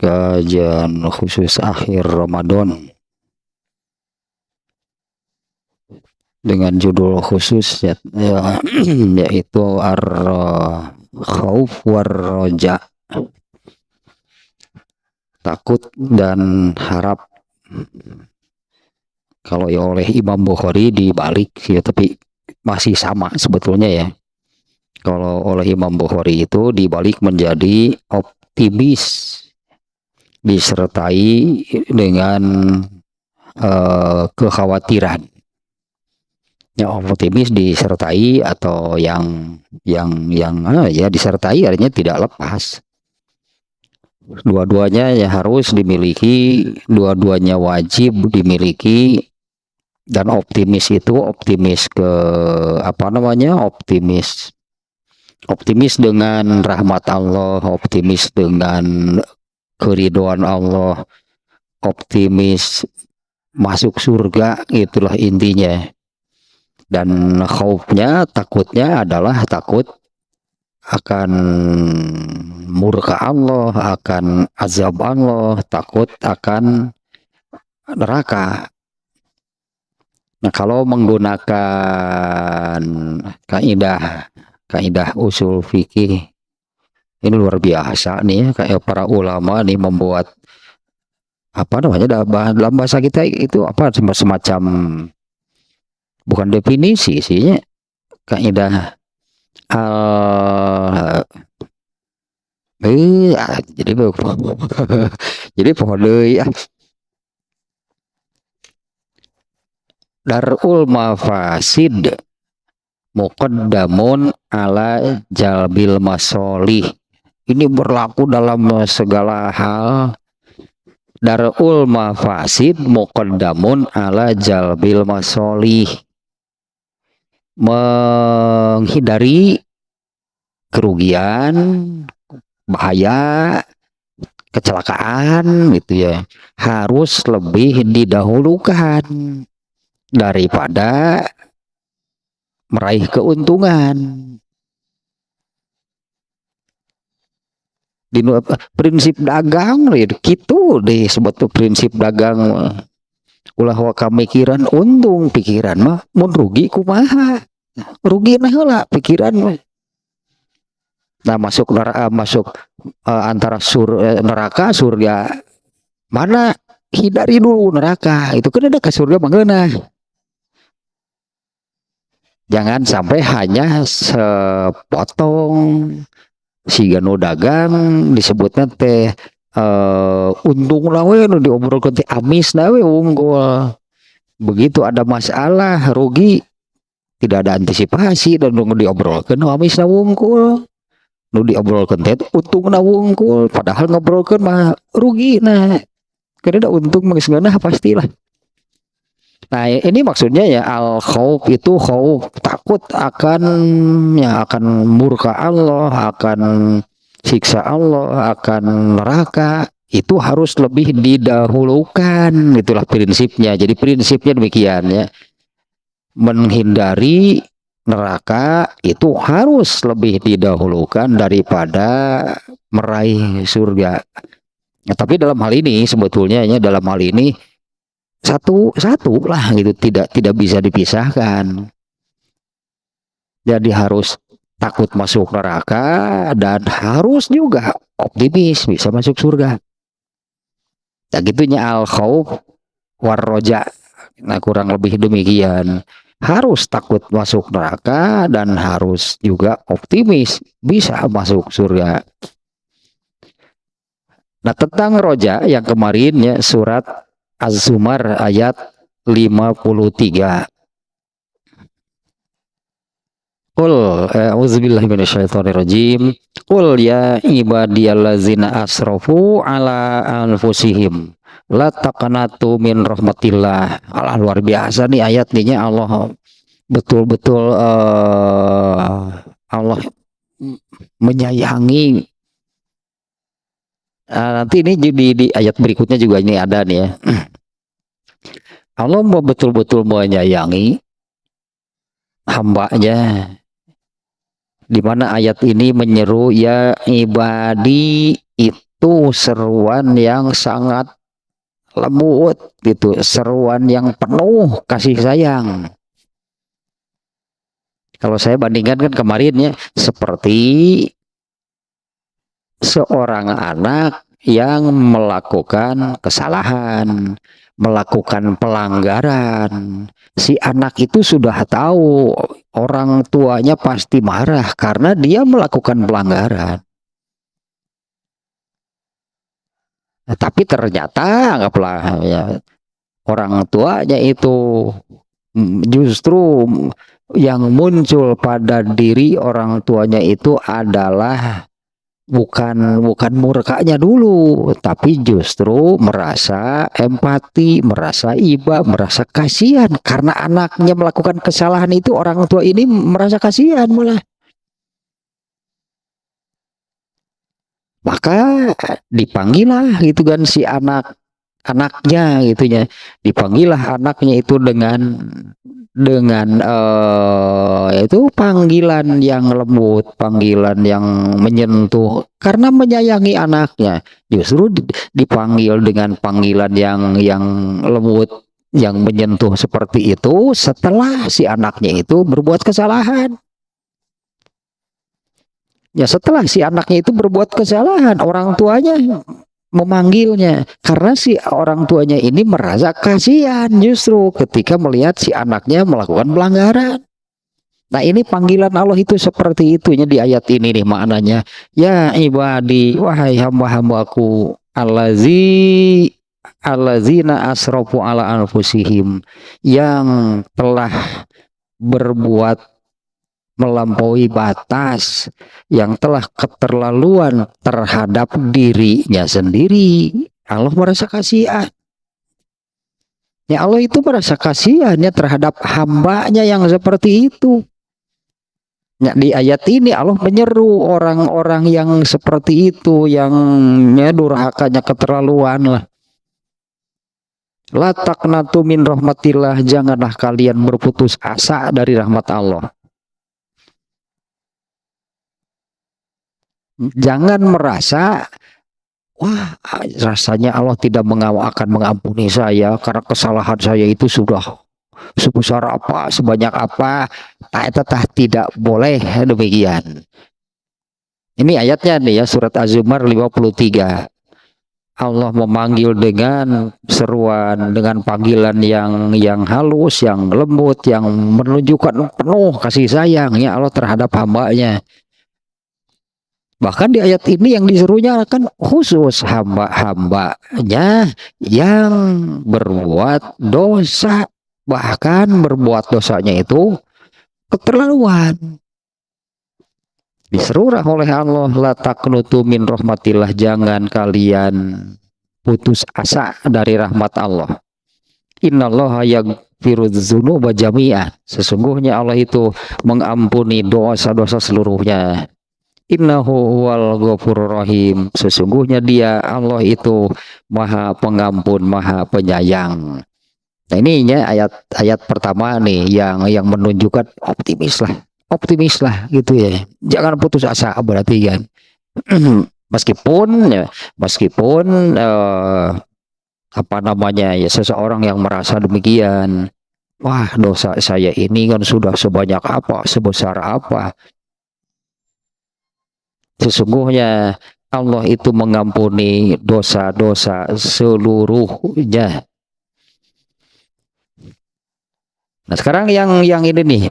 kajian khusus akhir Ramadan dengan judul khusus yaitu Ar-Khauf war-Roja, takut dan harap. Kalau oleh Imam Bukhari dibalik ya, tapi masih sama sebetulnya ya. Kalau oleh Imam Bukhari itu dibalik menjadi optimis disertai dengan kekhawatiran. Ya, optimis disertai atau yang ya disertai artinya tidak lepas. Dua-duanya ya harus dimiliki, dua-duanya wajib dimiliki. Dan optimis itu optimis optimis dengan rahmat Allah, optimis dengan keridhaan Allah, optimis masuk surga, itulah intinya. Dan khaufnya, takutnya adalah takut akan murka Allah, akan azab Allah, takut akan neraka. Nah, kalau menggunakan kaidah usul fikih ini luar biasa nih, kayak para ulama nih membuat dalam bahasa kita itu semacam bukan definisi sih, kaidah jadi pokoknya darul mafasid muqaddamun ala jalbil masolih. Ini berlaku dalam segala hal. Darul mafasid muqaddamun ala jalbil masolih. Menghindari kerugian, bahaya, kecelakaan gitu ya, harus lebih didahulukan daripada meraih keuntungan. Di prinsip dagang gitu deh, sebetulnya prinsip dagang ulah kamikiran untung, pikiran mah mun rugi kumaha, rugi nah heula pikiran mah. Nah, masuk antara neraka surga, mana hindari dulu neraka, itu kan ada ke surga mangeunah. Jangan sampai hanya sepotong si gano dagang disebutnya teh untung lah we, diobrolkeun teh amis na we unggul. Begitu ada masalah rugi tidak ada antisipasi dan diobrolkeun amis na unggul. Nu diobrolkeun teh untung na unggul, padahal ngobrolkeun mah rugi nah. Karena untung mah geus ngeunah pastilah. Nah, ini maksudnya ya al-khauf itu khauf, takut akan murka Allah, akan siksa Allah, akan neraka. Itu harus lebih didahulukan, itulah prinsipnya. Jadi prinsipnya demikian ya. Menghindari neraka itu harus lebih didahulukan daripada meraih surga. Ya, tapi dalam hal ini sebetulnya ya, dalam hal ini satu lah gitu, tidak bisa dipisahkan. Jadi harus takut masuk neraka dan harus juga optimis bisa masuk surga. Nah, gitunya al-khauf war-roja. Nah, kurang lebih demikian. Harus takut masuk neraka dan harus juga optimis bisa masuk surga. Nah, tentang roja yang kemarin ya, surat Az-Zumar ayat 53. Qul a'udzubillahi minasyaitonirrajim. Qul ya ibadiyallazina asrafu ala anfusihim la taqnatu min rahmatillah. Allah, luar biasa nih ayat nih, Allah betul-betul Allah menyayangi. Nanti ini di ayat berikutnya juga ini ada nih ya. Allah betul-betul menyayangi hambanya, di mana ayat ini menyeru ya ibadi itu seruan yang sangat lembut gitu, seruan yang penuh kasih sayang. Kalau saya bandingkan kan kemarin ya, seperti seorang anak yang melakukan kesalahan, melakukan pelanggaran. Si anak itu sudah tahu orang tuanya pasti marah karena dia melakukan pelanggaran. Nah, tapi ternyata anggaplah ya, orang tuanya itu justru yang muncul pada diri orang tuanya itu adalah bukan murkanya dulu, tapi justru merasa empati, merasa iba, merasa kasihan karena anaknya melakukan kesalahan itu, orang tua ini merasa kasihan malah. Maka dipanggillah gitu kan si anaknya gitunya, dipanggillah anaknya itu dengan itu panggilan yang lembut, panggilan yang menyentuh karena menyayangi anaknya. Justru dipanggil dengan panggilan yang lembut, yang menyentuh seperti itu setelah si anaknya itu berbuat kesalahan. Ya setelah si anaknya itu berbuat kesalahan, orang tuanya memanggilnya karena si orang tuanya ini merasa kasihan justru ketika melihat si anaknya melakukan pelanggaran. Nah ini panggilan Allah itu seperti itunya di ayat ini nih maknanya. Ya ibadi, wahai hamba-hambaku, allazina asrafu ala anfusihim, yang telah berbuat melampaui batas, yang telah keterlaluan terhadap dirinya sendiri. Allah merasa kasihan. Ya Allah itu merasa kasihannya terhadap hambanya yang seperti itu. Ya, di ayat ini Allah menyeru orang-orang yang seperti itu, yang durhakanya keterlaluan lah. La taqnatu min rahmatillah, janganlah kalian berputus asa dari rahmat Allah. Jangan merasa, wah rasanya Allah tidak akan mengampuni saya karena kesalahan saya itu sudah sebesar apa, sebanyak apa. Tidak boleh demikian. Ini ayatnya nih ya, surat Az-Zumar 53. Allah memanggil dengan seruan, dengan panggilan yang halus, yang lembut, yang menunjukkan penuh kasih sayang ya Allah terhadap hambanya. Bahkan di ayat ini yang diserunya kan khusus hamba-hambanya yang berbuat dosa. Bahkan berbuat dosanya itu keterlaluan. Diserulah oleh Allah, la taqnutu min rahmatillah, jangan kalian putus asa dari rahmat Allah. Innallaha yaghfiru dzunuba jami'an. Sesungguhnya Allah itu mengampuni dosa-dosa seluruhnya. Innahu huwal ghafurur rahim. Sesungguhnya dia Allah itu Maha Pengampun, Maha Penyayang. Nah ini ya ayat-ayat pertama nih yang menunjukkan optimis lah gitu ya. Jangan putus asa berarti kan. meskipun apa namanya ya, seseorang yang merasa demikian, wah dosa saya ini kan sudah sebanyak apa, sebesar apa. Sesungguhnya Allah itu mengampuni dosa-dosa seluruhnya. Nah sekarang yang ini nih,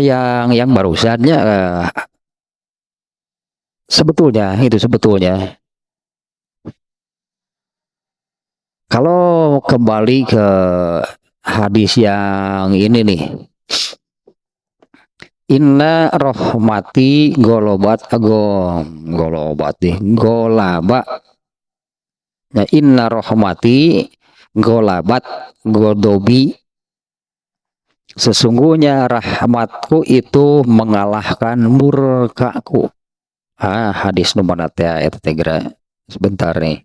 yang barusannya, sebetulnya kalau kembali ke hadis yang ini nih, inna rohmati golobat golobat deh golaba. Nah, inna rohmati golabat godobi, sesungguhnya rahmatku itu mengalahkan murkaku. Hadis nomor ya tegra sebentar nih.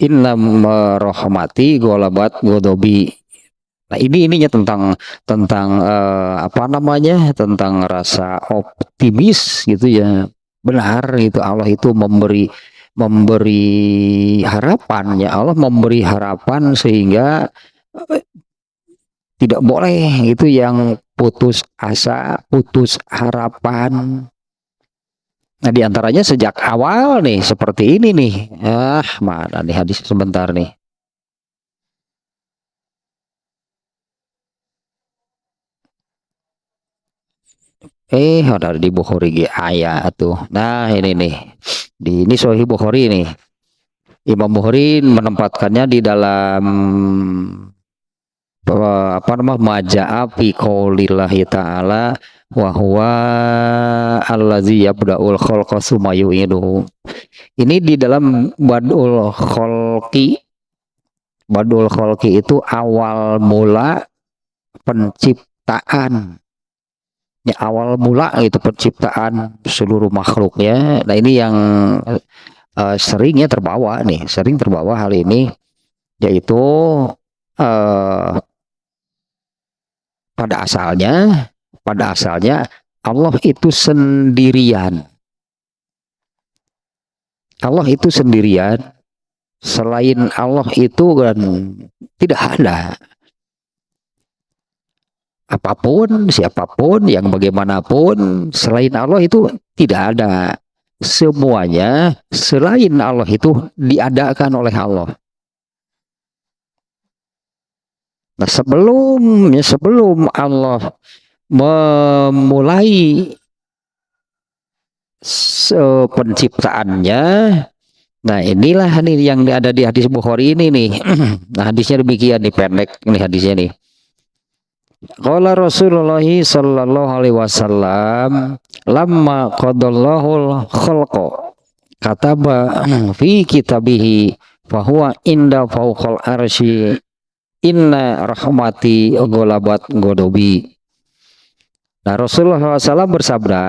inna rahmati ghalabat ghadabi. Nah, ini ininya tentang apa namanya? Tentang rasa optimis gitu ya. Benar itu Allah itu memberi harapan ya, Allah memberi harapan sehingga tidak boleh itu yang putus asa, putus harapan. Nah, diantaranya sejak awal nih seperti ini nih. Mana nih hadis sebentar nih. Ada di Bukhari ayat tuh. Nah, ini nih. Ini Sahih Bukhari nih. Imam Bukhari menempatkannya di dalam apa namanya maja'a fi qaulillahi ta'ala wa huwa allazi yabda'ul khalqa tsumma yu'iduhu. Ini di dalam Badul Kholki itu awal mula penciptaan. Ya, awal mula itu penciptaan seluruh makhluknya. Nah, ini yang sering terbawa hal ini, yaitu pada asalnya Allah itu sendirian. Allah itu sendirian. Selain Allah itu kan tidak ada apapun, siapapun, yang bagaimanapun selain Allah itu tidak ada. Semuanya selain Allah itu diadakan oleh Allah. Nah, sebelum Allah memulai penciptaannya, nah inilah nih yang ada di hadis Bukhari ini nih. Nah, hadisnya demikian nih, pendek nih hadisnya nih. Qala Rasulullah sallallahu alaihi wasallam lamma qadallahu khalqa kataba fi kitabihi fahuwa inda fawqal arsy inna rahmati ghalabat ghadabi. Nah, Rasulullah SAW bersabda,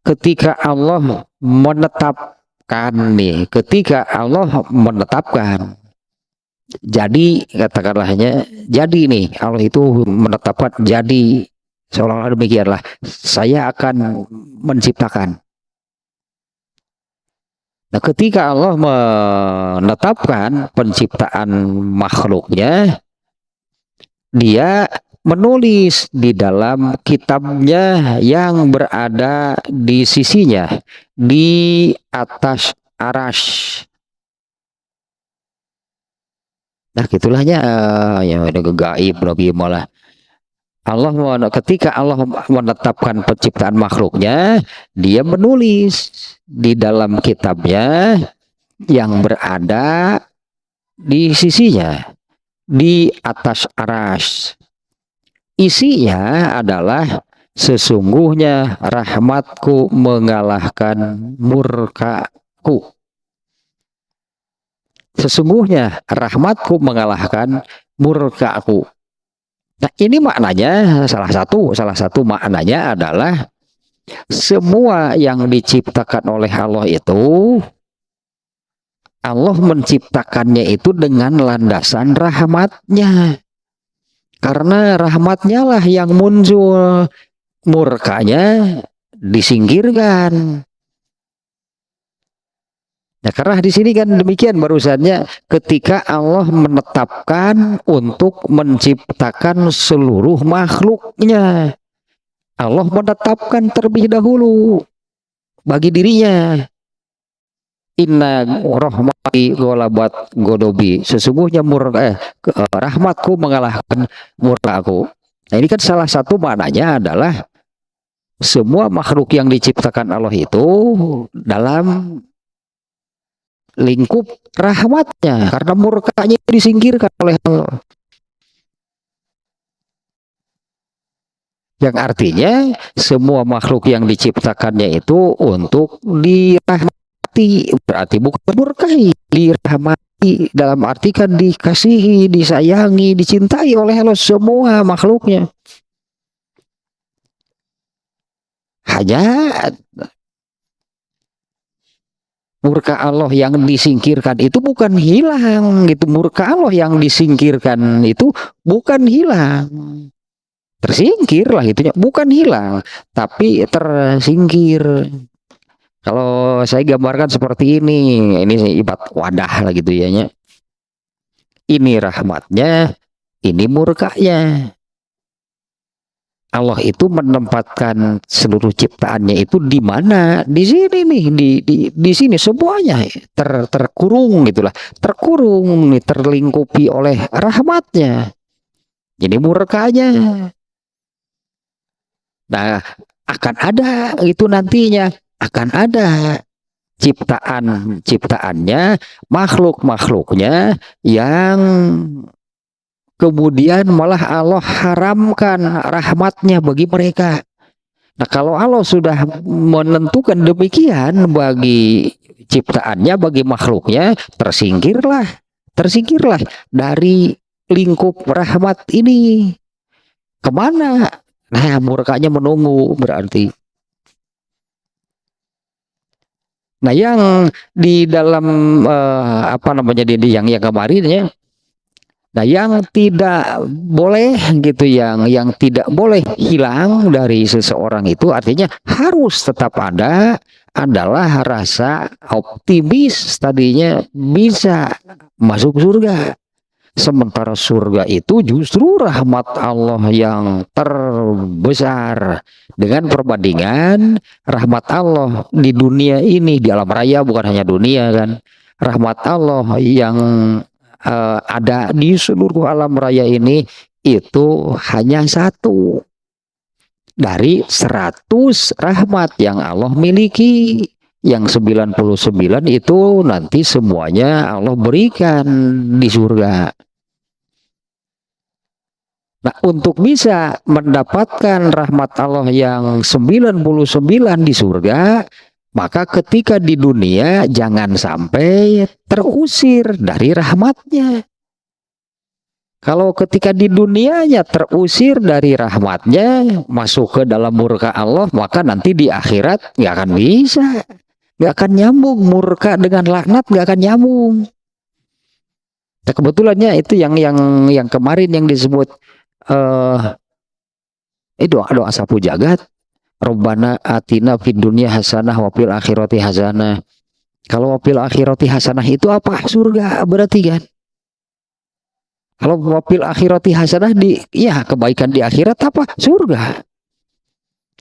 ketika Allah menetapkan, jadi katakanlahnya, jadi nih Allah itu menetapkan, jadi seolah-olah demikianlah, saya akan menciptakan. Nah, ketika Allah menetapkan penciptaan makhluknya, Dia menulis di dalam kitabnya yang berada di sisinya, di atas arasy. Nah, gitulahnya ya ada gaib lebih malah. Ketika Allah menetapkan penciptaan makhluknya, Dia menulis di dalam kitabnya yang berada di sisinya, di atas arasy. Isinya adalah sesungguhnya rahmatku mengalahkan murkaku. Sesungguhnya rahmatku mengalahkan murkaku. Nah, ini maknanya salah satu maknanya adalah semua yang diciptakan oleh Allah itu, Allah menciptakannya itu dengan landasan rahmatnya. Karena rahmatnya lah yang muncul, murkanya disingkirkan. Nah, karena di sini kan demikian barusannya, ketika Allah menetapkan untuk menciptakan seluruh makhluknya, Allah menetapkan terlebih dahulu bagi dirinya. Inna rahmati ghalabat ghadabi. Sesungguhnya rahmatku mengalahkan murkaku. Nah, ini kan salah satu maknanya adalah semua makhluk yang diciptakan Allah itu dalam lingkup rahmatnya, karena murkanya disingkirkan oleh Allah. Yang artinya semua makhluk yang diciptakannya itu untuk dirahmati. Berarti bukan murkai, dirahmati dalam arti kan dikasihi, disayangi, dicintai oleh Allah semua makhluknya. Hanya Murka Allah yang disingkirkan itu bukan hilang gitu. Murka Allah yang disingkirkan itu bukan hilang. Tersingkir lah itunya, bukan hilang, tapi tersingkir. Kalau saya gambarkan seperti ini ibarat wadah lah gitu ya. Ini rahmatnya, ini murkanya. Allah itu menempatkan seluruh ciptaannya itu di mana? Di sini nih, di sini semuanya terkurung gitulah, terkurung nih, terlingkupi oleh rahmatnya. Jadi murkanya. Nah, akan ada itu nantinya, akan ada ciptaannya, makhluknya yang kemudian malah Allah haramkan rahmatnya bagi mereka. Nah, kalau Allah sudah menentukan demikian bagi ciptaannya, bagi makhluknya, tersingkirlah dari lingkup rahmat ini. Kemana? Nah, murkanya menunggu berarti. Nah, yang di dalam apa namanya di yang kemarin ya. Nah, yang tidak boleh gitu, yang tidak boleh hilang dari seseorang itu artinya harus tetap ada adalah rasa optimis tadinya bisa masuk surga. Sementara surga itu justru rahmat Allah yang terbesar dengan perbandingan rahmat Allah di dunia ini, di alam raya, bukan hanya dunia kan. Rahmat Allah yang ada di seluruh alam raya ini itu hanya satu dari 100 rahmat yang Allah miliki. Yang 99 itu nanti semuanya Allah berikan di surga. Nah, untuk bisa mendapatkan rahmat Allah yang 99 di surga, maka ketika di dunia jangan sampai terusir dari rahmatnya. Kalau ketika di dunianya terusir dari rahmatnya, masuk ke dalam murka Allah, maka nanti di akhirat nggak akan bisa. Nggak akan nyambung, murka dengan laknat nggak akan nyambung. Nah, kebetulannya itu yang kemarin yang disebut doa sapu jagat, Rabbana atina fid dunya hasanah wa fil akhirati hasanah. Kalau wa fil akhirati hasanah itu apa? Surga berarti kan. Kalau wa fil akhirati hasanah kebaikan di akhirat apa? Surga.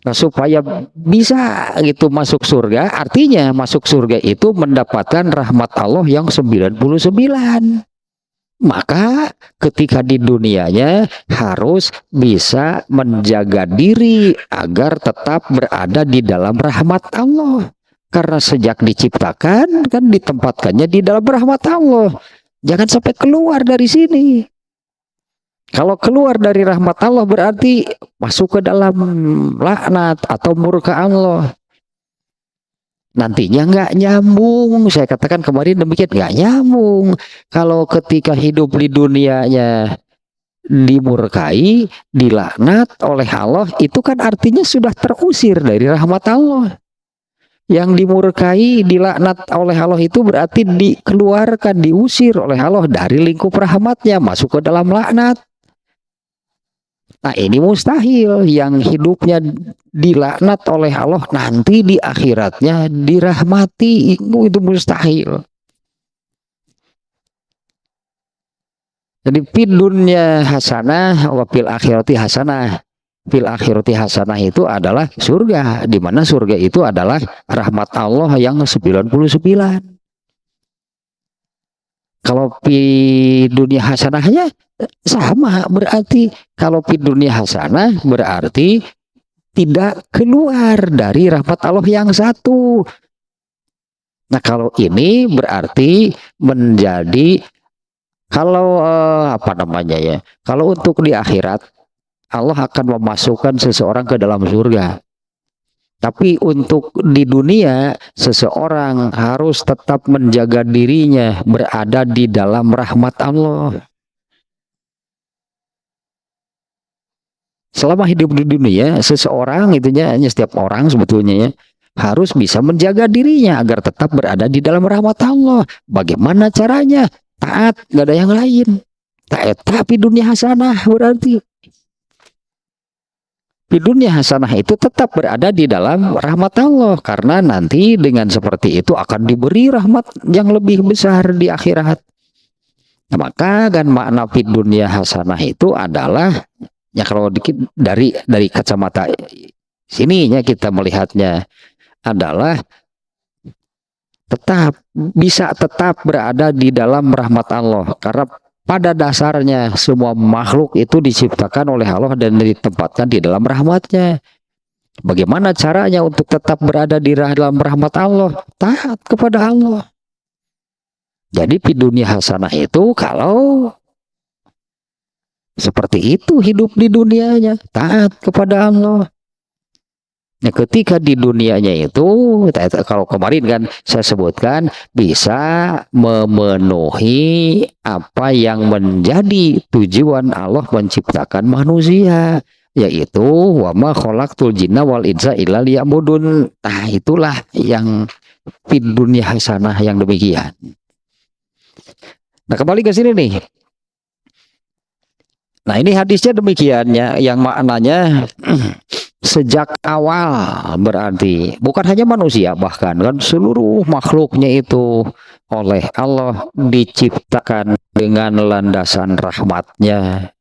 Nah, supaya bisa gitu masuk surga, artinya masuk surga itu mendapatkan rahmat Allah yang 99. Maka ketika di dunianya harus bisa menjaga diri agar tetap berada di dalam rahmat Allah. Karena sejak diciptakan kan ditempatkannya di dalam rahmat Allah. Jangan sampai keluar dari sini. Kalau keluar dari rahmat Allah berarti masuk ke dalam laknat atau murka Allah. Nantinya nggak nyambung. Saya katakan kemarin demikian, nggak nyambung. Kalau ketika hidup di dunianya dimurkai, dilaknat oleh Allah, itu kan artinya sudah terusir dari rahmat Allah. Yang dimurkai, dilaknat oleh Allah itu berarti dikeluarkan, diusir oleh Allah dari lingkup rahmatnya, masuk ke dalam laknat. Nah, ini mustahil. Yang hidupnya dilaknat oleh Allah nanti di akhiratnya dirahmati, itu mustahil. Jadi fid dunya hasanah wa fil akhirati hasanah. Fil akhirati hasanah itu adalah surga, di mana surga itu adalah rahmat Allah yang 99. Kalau di dunia hasanahnya sama, berarti kalau di dunia hasanah berarti tidak keluar dari rahmat Allah yang satu. Nah, kalau ini berarti menjadi kalau apa namanya ya? Kalau untuk di akhirat Allah akan memasukkan seseorang ke dalam surga. Tapi untuk di dunia, seseorang harus tetap menjaga dirinya berada di dalam rahmat Allah. Selama hidup di dunia, seseorang itunya hanya setiap orang sebetulnya ya, harus bisa menjaga dirinya agar tetap berada di dalam rahmat Allah. Bagaimana caranya? Taat, gak ada yang lain. Taat, tapi dunia hasanah berarti. Di dunia hasanah itu tetap berada di dalam rahmat Allah. Karena nanti dengan seperti itu akan diberi rahmat yang lebih besar di akhirat. Nah, maka kan makna di dunia hasanah itu adalah, ya kalau dari kacamata sininya kita melihatnya adalah bisa tetap berada di dalam rahmat Allah, karena pada dasarnya semua makhluk itu diciptakan oleh Allah dan ditempatkan di dalam rahmatnya. Bagaimana caranya untuk tetap berada di dalam rahmat Allah? Taat kepada Allah. Jadi di dunia hasanah itu kalau seperti itu hidup di dunianya, taat kepada Allah. Nah, ketika di dunianya itu, kalau kemarin kan saya sebutkan bisa memenuhi apa yang menjadi tujuan Allah menciptakan manusia, yaitu wa ma khalaqtul jinna wal insa illa liya'budun. Nah, itulah yang di dunia hasanah yang demikian. Nah, kembali ke sini nih. Nah, ini hadisnya demikian ya, yang maknanya sejak awal berarti bukan hanya manusia, bahkan kan seluruh makhluknya itu oleh Allah diciptakan dengan landasan rahmatnya.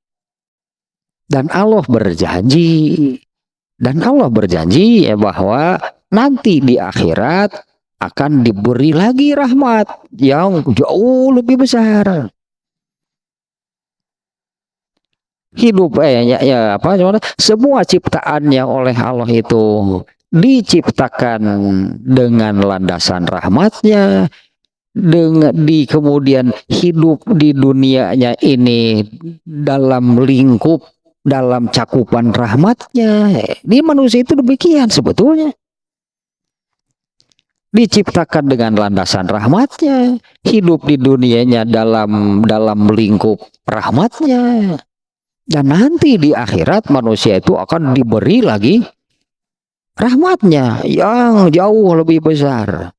Dan Allah berjanji ya bahwa nanti di akhirat akan diberi lagi rahmat yang jauh lebih besar. Hidup semua ciptaannya oleh Allah itu diciptakan dengan landasan rahmatnya, kemudian hidup di dunianya ini dalam lingkup, dalam cakupan rahmatnya. Di manusia itu demikian sebetulnya, diciptakan dengan landasan rahmatnya, hidup di dunianya dalam lingkup rahmatnya. Dan nanti di akhirat manusia itu akan diberi lagi rahmatnya yang jauh lebih besar.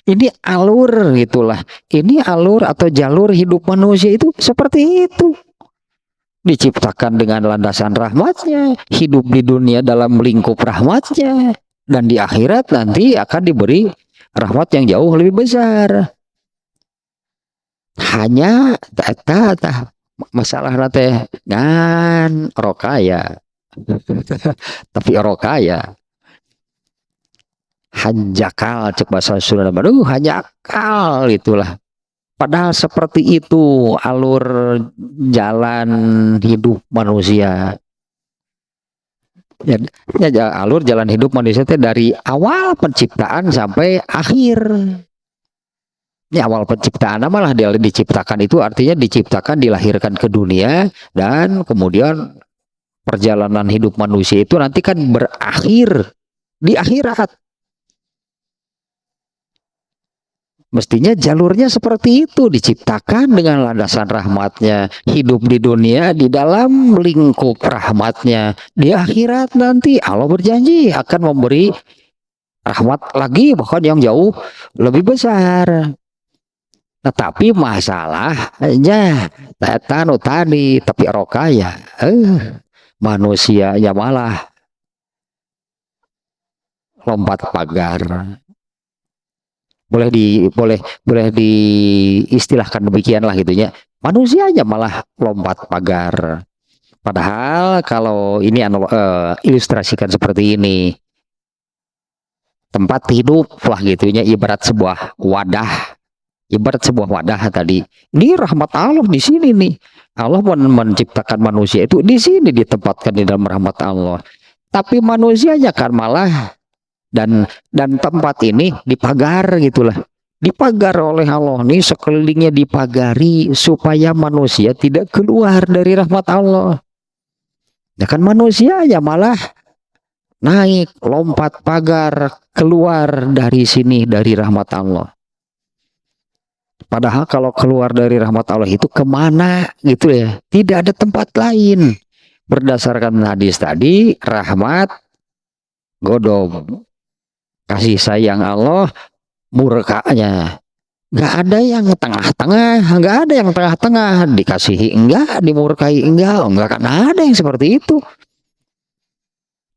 Ini alur gitulah. Ini alur atau jalur hidup manusia itu seperti itu. Diciptakan dengan landasan rahmatnya, hidup di dunia dalam lingkup rahmatnya, dan di akhirat nanti akan diberi rahmat yang jauh lebih besar. Hanya masalah nate kan rokaya tapi rokaya hanjakal cek bahasa Sunda, hanjakal itulah. Padahal seperti itu alur jalan hidup manusia. Alur jalan hidup manusia itu dari awal penciptaan sampai akhir. Ini awal penciptaan malah dia diciptakan itu artinya diciptakan, dilahirkan ke dunia, dan kemudian perjalanan hidup manusia itu nanti kan berakhir di akhirat. Mestinya jalurnya seperti itu, diciptakan dengan landasan rahmatnya, hidup di dunia di dalam lingkup rahmatnya. Di akhirat nanti Allah berjanji akan memberi rahmat lagi, bahkan yang jauh lebih besar. Nah, tapi masalahnya tadi tapi rokaya manusianya malah lompat pagar. Boleh diistilahkan demikian lah gitunya. Manusianya malah lompat pagar. Padahal kalau ini ilustrasikan seperti ini, tempat hidup lah gitunya, ibarat sebuah wadah. Ibarat sebuah wadah tadi. Ini rahmat Allah di sini nih. Allah menciptakan manusia itu di sini, ditempatkan di dalam rahmat Allah. Tapi manusianya kan malah dan tempat ini dipagar gitulah. Dipagar oleh Allah nih, sekelilingnya dipagari supaya manusia tidak keluar dari rahmat Allah. Ya kan manusianya malah naik, lompat pagar, keluar dari sini, dari rahmat Allah. Padahal kalau keluar dari rahmat Allah itu kemana gitu ya, tidak ada tempat lain. Berdasarkan hadis tadi, rahmat godom, kasih sayang Allah, murkanya. Nggak ada yang tengah-tengah, nggak ada yang tengah-tengah, dikasihi enggak, dimurkai enggak akan ada yang seperti itu.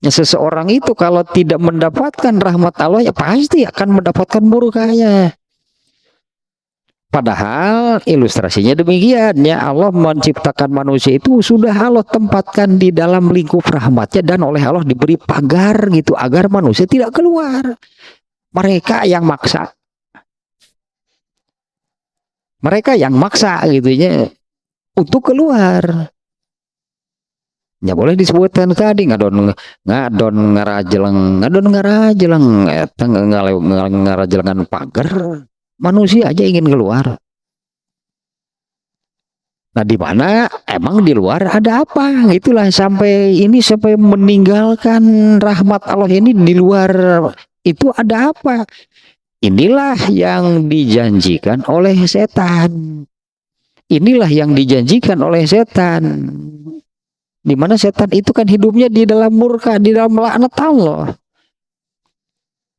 Ya, seseorang itu kalau tidak mendapatkan rahmat Allah ya pasti akan mendapatkan murkanya. Padahal ilustrasinya demikian ya, Allah menciptakan manusia itu sudah Allah tempatkan di dalam lingkup rahmatnya dan oleh Allah diberi pagar gitu agar manusia tidak keluar. Mereka yang maksa. Mereka yang maksa gitu ya untuk keluar. Ya boleh disebutkan tadi ngadon ngarajeleng ngarajelengan pagar, manusia aja ingin keluar. Nah di mana emang di luar ada apa? Itulah sampai meninggalkan rahmat Allah ini, di luar itu ada apa? Inilah yang dijanjikan oleh setan. Inilah yang dijanjikan oleh setan. Di mana setan itu kan hidupnya di dalam murka, di dalam laknat Allah.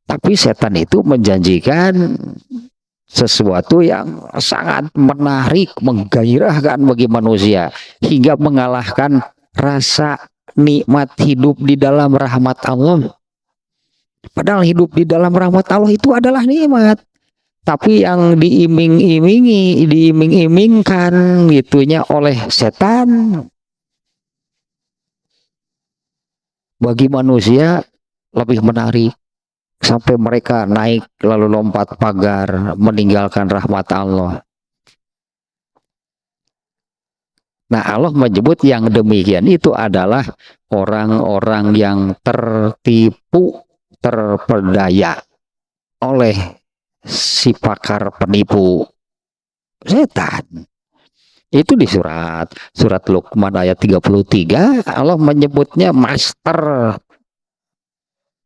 Tapi setan itu menjanjikan sesuatu yang sangat menarik, menggairahkan bagi manusia hingga mengalahkan rasa nikmat hidup di dalam rahmat Allah. Padahal hidup di dalam rahmat Allah itu adalah nikmat. Tapi yang diiming-imingkan gitunya oleh setan, bagi manusia lebih menarik, sampai mereka naik lalu lompat pagar meninggalkan rahmat Allah. Nah Allah menyebut yang demikian itu adalah orang-orang yang tertipu, terperdaya oleh si pakar penipu setan. Itu di surat Luqman ayat 33 Allah menyebutnya master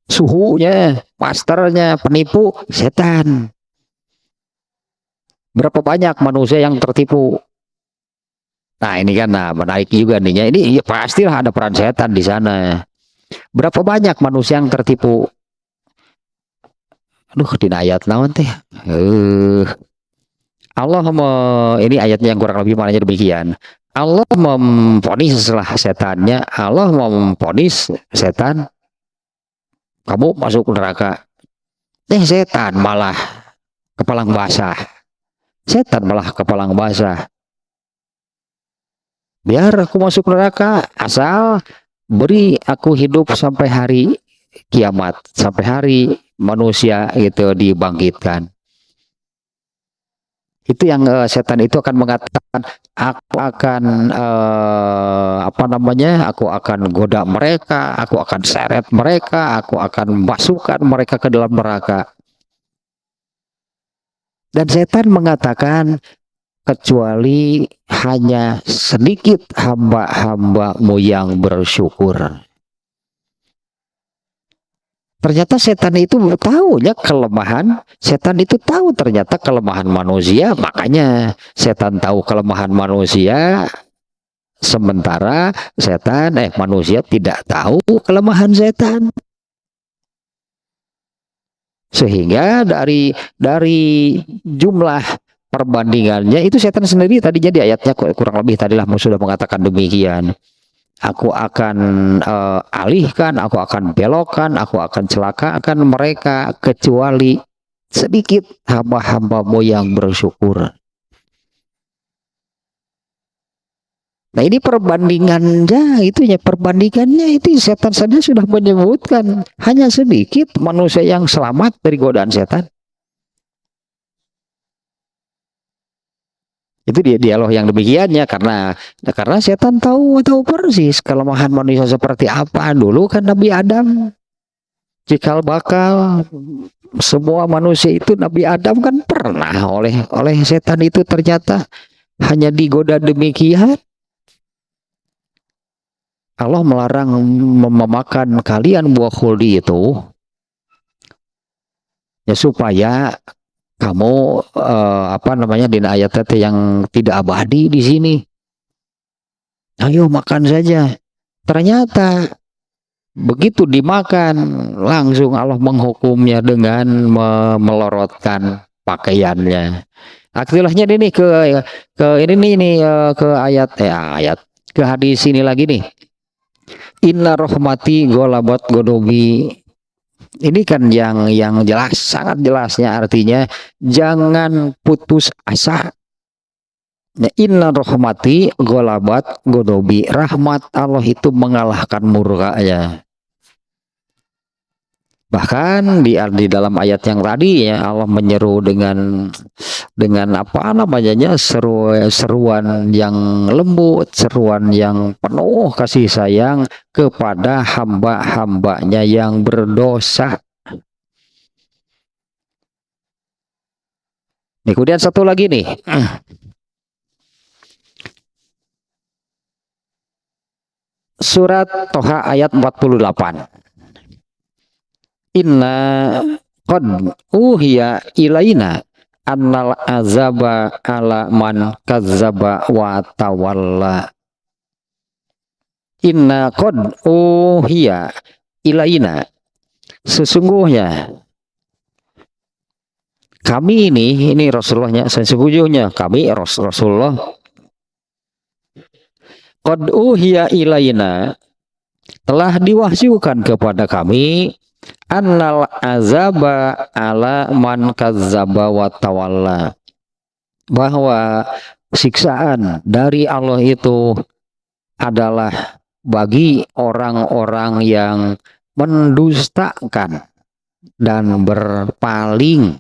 suhunya, masternya penipu setan. Berapa banyak manusia yang tertipu? Nah ini kan menarik juga nih. Ini ya, pastilah ada peran setan di sana. Berapa banyak manusia yang tertipu? Aduh, di ayat naon teh. Allah ini ayatnya yang kurang lebih maknanya demikian. Allah memvonis setelah setannya, Allah memvonis setan, kamu masuk neraka. Setan malah kepalang basah. Setan malah kepalang basah. Biar aku masuk neraka, asal beri aku hidup sampai hari kiamat, sampai hari manusia itu dibangkitkan. Itu yang setan itu akan mengatakan, aku akan aku akan goda mereka, aku akan seret mereka, aku akan masukkan mereka ke dalam neraka. Dan setan mengatakan, kecuali hanya sedikit hamba-hambamu yang bersyukur. Ternyata setan itu tahu ya kelemahan, setan itu tahu ternyata kelemahan manusia, makanya setan tahu kelemahan manusia, sementara manusia tidak tahu kelemahan setan. Sehingga dari jumlah perbandingannya itu setan sendiri tadi, jadi ayatnya kurang lebih tadilah sudah mengatakan demikian. Aku akan alihkan, aku akan belokkan, aku akan celakakan mereka kecuali sedikit hamba-hambamu yang bersyukur. Nah ini perbandingannya itu setan saja sudah menyebutkan hanya sedikit manusia yang selamat dari godaan setan. Itu dialog yang demikiannya karena setan tahu persis kelemahan manusia seperti apa. Dulu kan Nabi Adam cikal bakal semua manusia itu, Nabi Adam kan pernah oleh setan itu ternyata hanya digoda demikian. Allah melarang memakan kalian buah khuldi itu ya supaya kamu di ayat yang tidak abadi di sini. Ayo makan saja. Ternyata Begitu dimakan, langsung Allah menghukumnya dengan melorotkan pakaiannya. Aktilahnya ini ke ini ke ayat ke hadis ini lagi nih. Inna rahmati golabat godobi. Ini kan yang jelas, sangat jelasnya artinya jangan putus asa. Ya, inna rahmati golabat godobi. Rahmat Allah itu mengalahkan murkanya. Bahkan di dalam ayat yang tadi ya Allah menyeru dengan apa namanya seruan yang lembut, seruan yang penuh kasih sayang kepada hamba-hambanya yang berdosa. Kemudian satu lagi nih. Surat Toha ayat 48. Inna qad uhiya ilaina annal azaba ala man kazzaba wa tawalla. Inna qad uhiya ilaina, sesungguhnya kami ini Rasulullahnya, sesungguhnya kami Rasulullah, qad uhiya ilaina, telah diwahyukan kepada kami, annal azaba ala man kazzaba wa tawalla, bahwa siksaan dari Allah itu adalah bagi orang-orang yang mendustakan dan berpaling.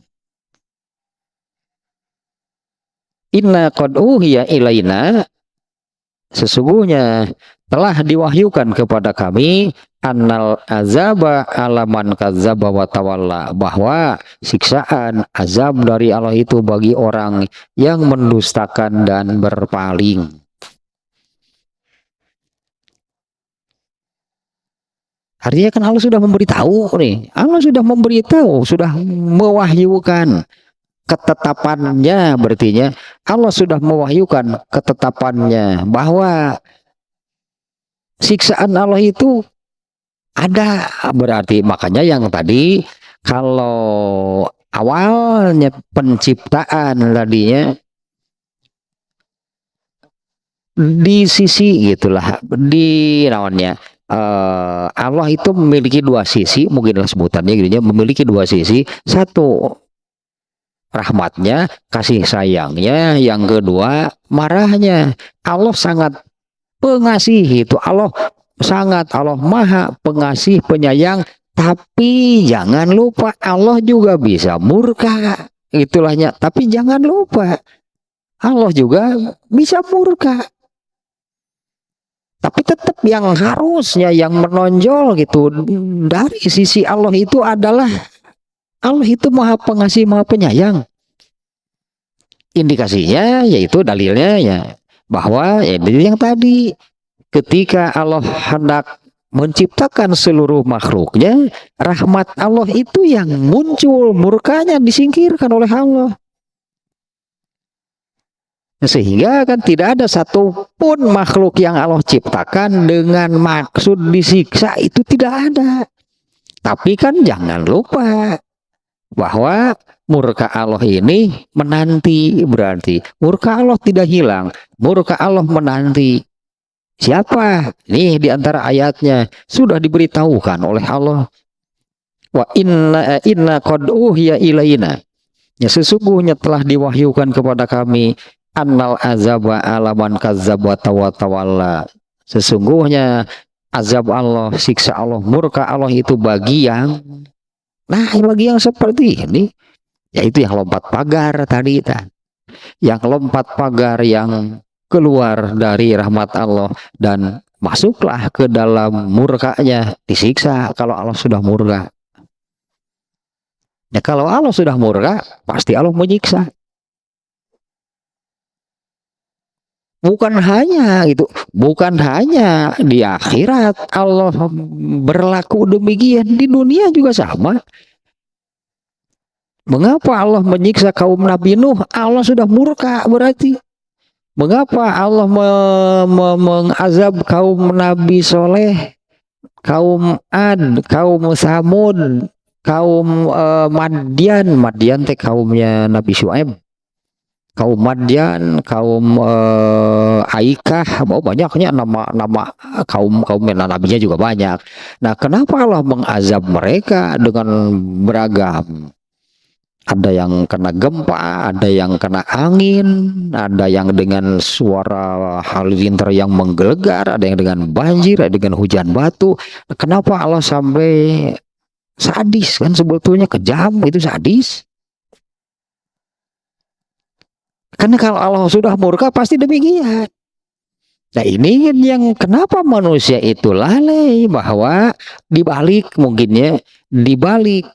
Inna qad uhiya ilaina, sesungguhnya telah diwahyukan kepada kami, annal azaba alaman kadzaba wa tawalla, bahwa siksaan azab dari Allah itu bagi orang yang mendustakan dan berpaling. Artinya kan Allah sudah memberitahu nih, Allah sudah memberitahu, sudah mewahyukan ketetapannya, berartinya Allah sudah mewahyukan ketetapannya bahwa siksaan Allah itu ada. Berarti makanya yang tadi kalau awalnya penciptaan tadinya di sisi gitulah, di namanya Allah itu memiliki dua sisi, mungkinlah sebutannya gitu, memiliki dua sisi. Satu rahmatnya, kasih sayangnya, yang kedua marahnya. Allah sangat pengasih, itu Allah maha pengasih penyayang, tapi jangan lupa Allah juga bisa murka, itulahnya. Tapi jangan lupa Allah juga bisa murka, tapi tetap yang harusnya yang menonjol gitu dari sisi Allah itu adalah Allah itu maha pengasih maha penyayang. Indikasinya yaitu dalilnya ya bahwa yang tadi, ketika Allah hendak menciptakan seluruh makhluknya, rahmat Allah itu yang muncul, murkanya disingkirkan oleh Allah. Sehingga kan tidak ada satupun makhluk yang Allah ciptakan dengan maksud disiksa, itu tidak ada. Tapi kan jangan lupa bahwa murka Allah ini menanti, berarti murka Allah tidak hilang, murka Allah menanti. Siapa? Nih di antara ayatnya sudah diberitahukan oleh Allah. Wa inna qad uhiya ilaina, ya sesungguhnya telah diwahyukan kepada kami, annal azaba alaman kazzaba wa tawalla, sesungguhnya azab Allah, siksa Allah, murka Allah itu bagi yang bagi yang seperti ini, yaitu yang lompat pagar tadi, yang lompat pagar, yang keluar dari rahmat Allah dan masuklah ke dalam murkanya, disiksa kalau Allah sudah murka. Ya kalau Allah sudah murka, pasti Allah menyiksa. Bukan hanya di akhirat Allah berlaku demikian, di dunia juga sama. Mengapa Allah menyiksa kaum Nabi Nuh? Allah sudah murka berarti. Mengapa Allah mengazab kaum Nabi Soleh? kaum Ad, kaum Samud, kaum Madian teh kaumnya Nabi Syuaib, kaum Madian, kaum Aikah, banyaknya nama-nama kaum nabinya juga banyak. Nah, kenapa Allah mengazab mereka dengan beragam? Ada yang kena gempa, ada yang kena angin, ada yang dengan suara halilintar yang menggelegar, ada yang dengan banjir, ada dengan hujan batu. Kenapa Allah sampai sadis? Kan sebetulnya kejam, itu sadis. Karena kalau Allah sudah murka pasti demikian. Nah, ini yang kenapa manusia itu lalai, bahwa dibalik mungkinnya, dibalik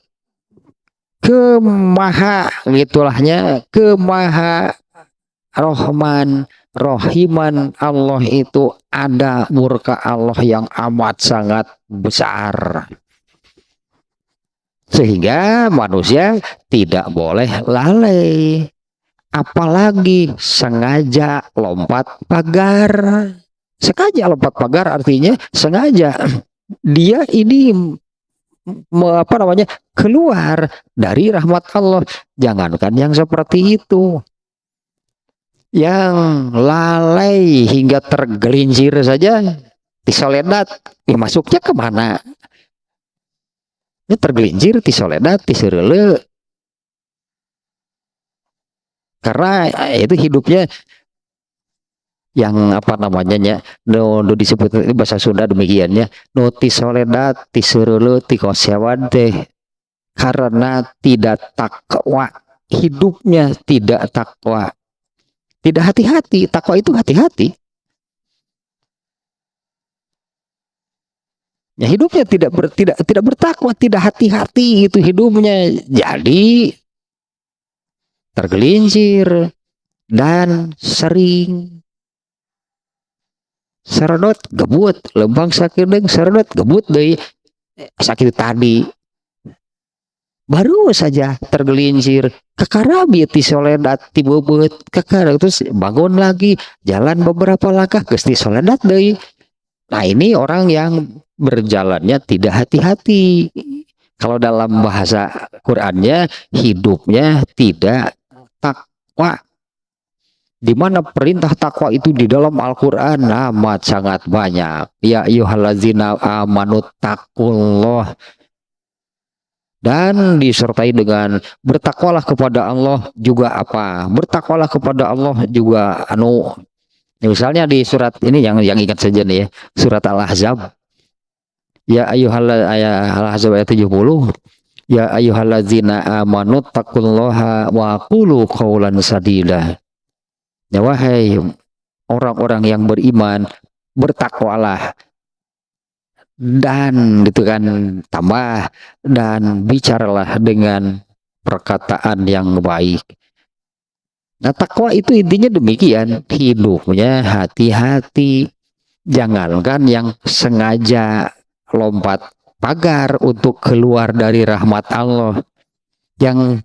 ke maha gitulahnya, ke maha rohman rohiman Allah itu ada murka Allah yang amat sangat besar, sehingga manusia tidak boleh lalai, apalagi sengaja lompat pagar. Sengaja lompat pagar artinya sengaja dia ini keluar dari rahmat Allah. Jangankan yang seperti itu, yang lalai hingga tergelincir saja tisoledat, masuknya kemana? Ini tergelincir tisoledat tiserele, karena itu hidupnya yang no disebut bahasa Sunda demikiannya, no tisoledat tiserele tikosewan teh, karena tidak takwa, hidupnya tidak takwa, tidak hati-hati. Takwa itu hati-hati. Ya, hidupnya tidak bertakwa, tidak hati-hati itu hidupnya. Jadi tergelincir dan sering seredot gebut, lembang sakit seredot gebut deh, sakit tadi baru saja tergelincir kekarabi ti soledat ti bebet kekar, terus bangun lagi jalan beberapa langkah gesti soledat deh. Nah, ini orang yang berjalannya tidak hati-hati. Kalau dalam bahasa Qur'annya hidupnya tidak takwa. Di mana perintah takwa itu di dalam Al-Qur'an amat sangat banyak. Ya ayyuhallazina amanu taqullah, dan disertai dengan bertakwalah kepada Allah juga apa? Bertakwalah kepada Allah juga misalnya di surat ini yang ingat saja nih ya, surat Al-Ahzab. Ya Al-Ahzab ayat 70. Ya ayyuhallazina amanu taqullaha wa qulu qaulan sadida. Ya wahai orang-orang yang beriman, bertakwalah, dan itu kan tambah, dan bicaralah dengan perkataan yang baik. Nah, takwa itu intinya demikian, hidupnya hati-hati. Jangankan yang sengaja lompat pagar untuk keluar dari rahmat Allah, yang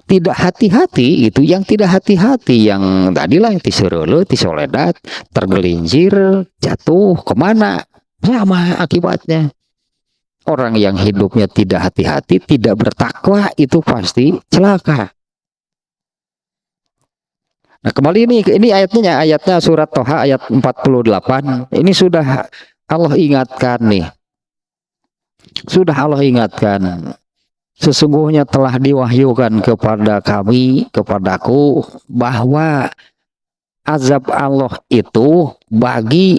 tidak hati-hati itu, yang tidak hati-hati yang tadilah tiserele tisoledat tergelincir jatuh kemana, sama akibatnya. Orang yang hidupnya tidak hati-hati, tidak bertakwa, itu pasti celaka. Nah, kembali ini ayatnya surat Toha ayat 48. Ini sudah Allah ingatkan nih. Sudah Allah ingatkan. Sesungguhnya telah diwahyukan kepada kami, kepadaku, bahwa azab Allah itu bagi.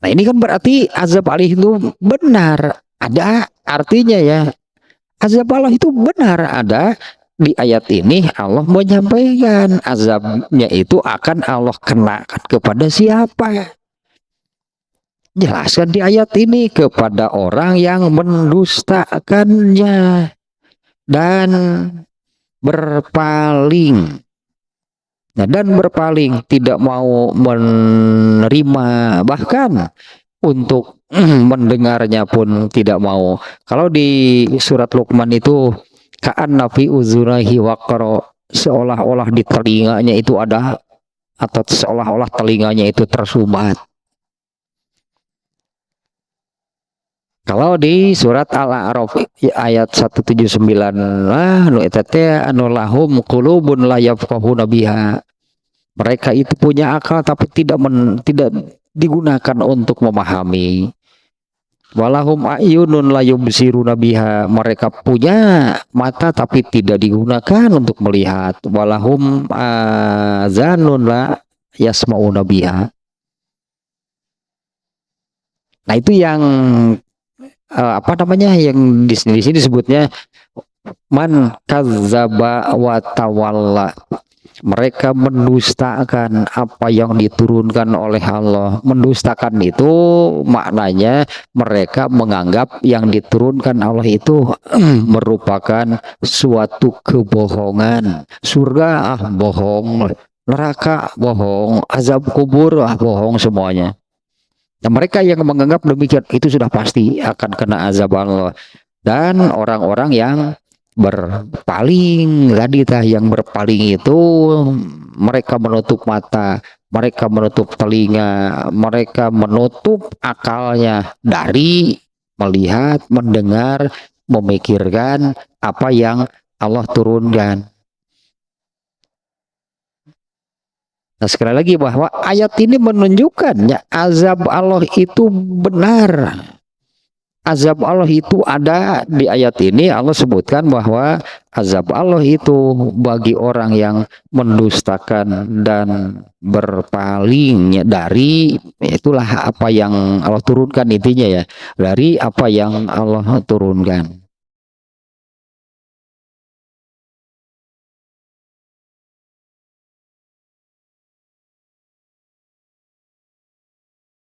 Nah, ini kan berarti azab Allah itu benar. Ada artinya ya. Azab Allah itu benar ada. Di ayat ini Allah menyampaikan azabnya itu akan Allah kenakan kepada siapa. Jelaskan di ayat ini, kepada orang yang mendustakannya dan berpaling. Nah, dan berpaling, tidak mau menerima, bahkan untuk mendengarnya pun tidak mau. Kalau di surat Luqman itu ka'anna fi uzunaihi waqra, seolah-olah di telinganya itu ada, atau seolah-olah telinganya itu tersumbat. Kalau di surat Al-A'raf ayat 179 lah nu eta teh anu lahum qulubun la yafqahuna biha. Mereka itu punya akal tapi tidak digunakan untuk memahami. Walahum ayunun la yubsiruna biha. Mereka punya mata tapi tidak digunakan untuk melihat. Walahum azanun la yasmauna biha. Nah, itu yang apa namanya yang di sini disebutnya man kadzaba wa tawalla. Mereka mendustakan apa yang diturunkan oleh Allah. Mendustakan itu maknanya mereka menganggap yang diturunkan Allah itu merupakan suatu kebohongan. Surga bohong, neraka bohong, azab kubur bohong semuanya. Nah, mereka yang menganggap demikian itu sudah pasti akan kena azab Allah. Dan orang-orang yang berpaling tadi yang berpaling itu mereka menutup mata, mereka menutup telinga, mereka menutup akalnya dari melihat, mendengar, memikirkan apa yang Allah turunkan. Nah, sekali lagi bahwa ayat ini menunjukkannya azab Allah itu benar. Azab Allah itu ada di ayat ini. Allah sebutkan bahwa azab Allah itu bagi orang yang mendustakan dan berpaling dari itulah apa yang Allah turunkan intinya ya, dari apa yang Allah turunkan.